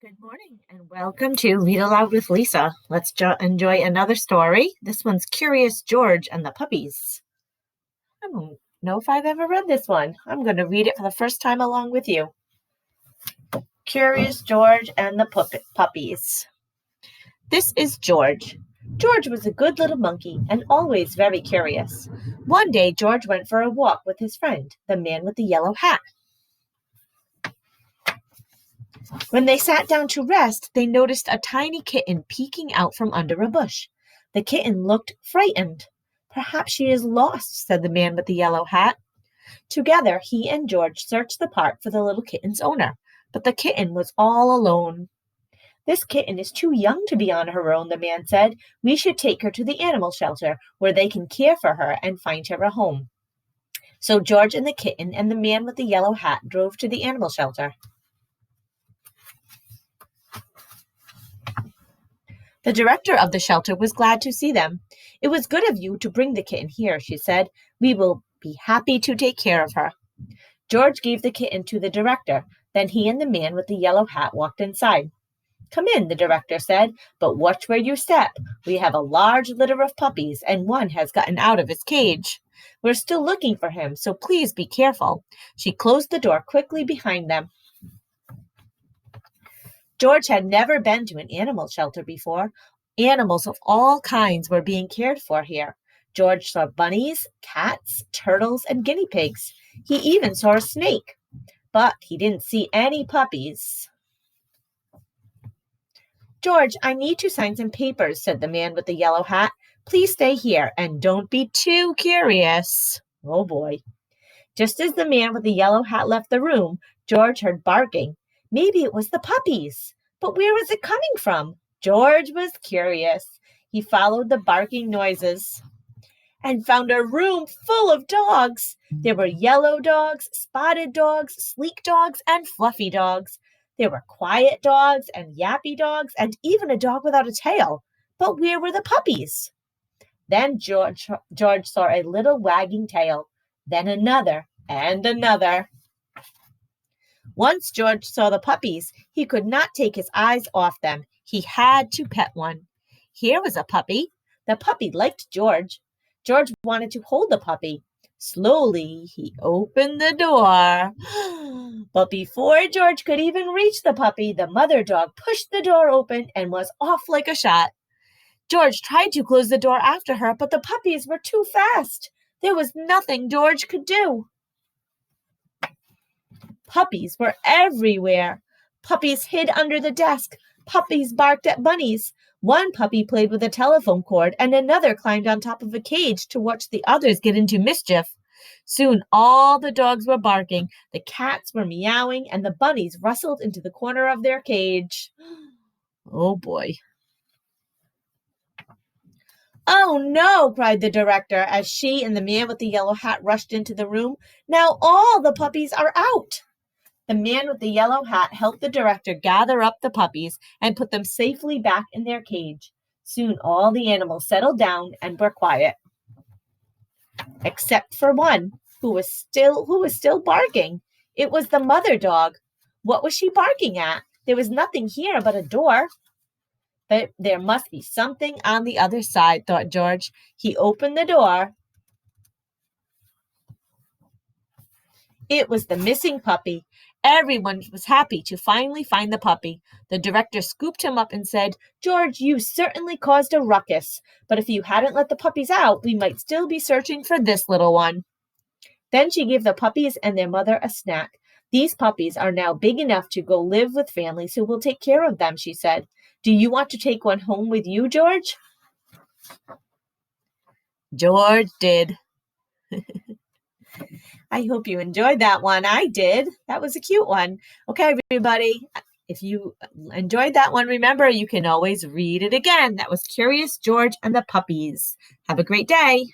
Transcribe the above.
Good morning and welcome to Read Aloud with Lisa. Let's enjoy another story. This one's Curious George and the Puppies. I don't know if I've ever read this one. I'm going to read it for the first time along with you. Curious George and the Puppies. This is George. George was a good little monkey and always very curious. One day, George went for a walk with his friend, the man with the yellow hat. When they sat down to rest, they noticed a tiny kitten peeking out from under a bush. The kitten looked frightened. "Perhaps she is lost," said the man with the yellow hat. Together, he and George searched the park for the little kitten's owner, but the kitten was all alone. "This kitten is too young to be on her own," the man said. "We should take her to the animal shelter, where they can care for her and find her a home." So George and the kitten and the man with the yellow hat drove to the animal shelter. The director of the shelter was glad to see them. "It was good of you to bring the kitten here," she said. "We will be happy to take care of her." George gave the kitten to the director. Then he and the man with the yellow hat walked inside. "Come in," the director said, "but watch where you step. We have a large litter of puppies, and one has gotten out of his cage. We're still looking for him, so please be careful." She closed the door quickly behind them. George had never been to an animal shelter before. Animals of all kinds were being cared for here. George saw bunnies, cats, turtles, and guinea pigs. He even saw a snake, but he didn't see any puppies. "George, I need to sign some papers," said the man with the yellow hat. "Please stay here and don't be too curious." Oh boy. Just as the man with the yellow hat left the room, George heard barking. Maybe it was the puppies. But where was it coming from? George was curious. He followed the barking noises and found a room full of dogs. There were yellow dogs, spotted dogs, sleek dogs, and fluffy dogs. There were quiet dogs and yappy dogs and even a dog without a tail. But where were the puppies? Then George saw a little wagging tail, then another and another. Once George saw the puppies, he could not take his eyes off them. He had to pet one. Here was a puppy. The puppy liked George. George wanted to hold the puppy. Slowly, he opened the door. But before George could even reach the puppy, the mother dog pushed the door open and was off like a shot. George tried to close the door after her, but the puppies were too fast. There was nothing George could do. Puppies were everywhere. Puppies hid under the desk. Puppies barked at bunnies. One puppy played with a telephone cord, and another climbed on top of a cage to watch the others get into mischief. Soon all the dogs were barking, the cats were meowing, and the bunnies rustled into the corner of their cage. Oh boy. "Oh no," cried the director as she and the man with the yellow hat rushed into the room. "Now all the puppies are out." The man with the yellow hat helped the director gather up the puppies and put them safely back in their cage. Soon all the animals settled down and were quiet, except for one who was still barking. It was the mother dog. What was she barking at? There was nothing here but a door. But there must be something on the other side, thought George. He opened the door. It was the missing puppy. Everyone was happy to finally find the puppy. The director scooped him up and said, "George, you certainly caused a ruckus, but if you hadn't let the puppies out, we might still be searching for this little one." Then she gave the puppies and their mother a snack. "These puppies are now big enough to go live with families who will take care of them," she said. "Do you want to take one home with you, George?" George did. I hope you enjoyed that one. I did. That was a cute one. Okay, everybody. If you enjoyed that one, remember, you can always read it again. That was Curious George and the Puppies. Have a great day.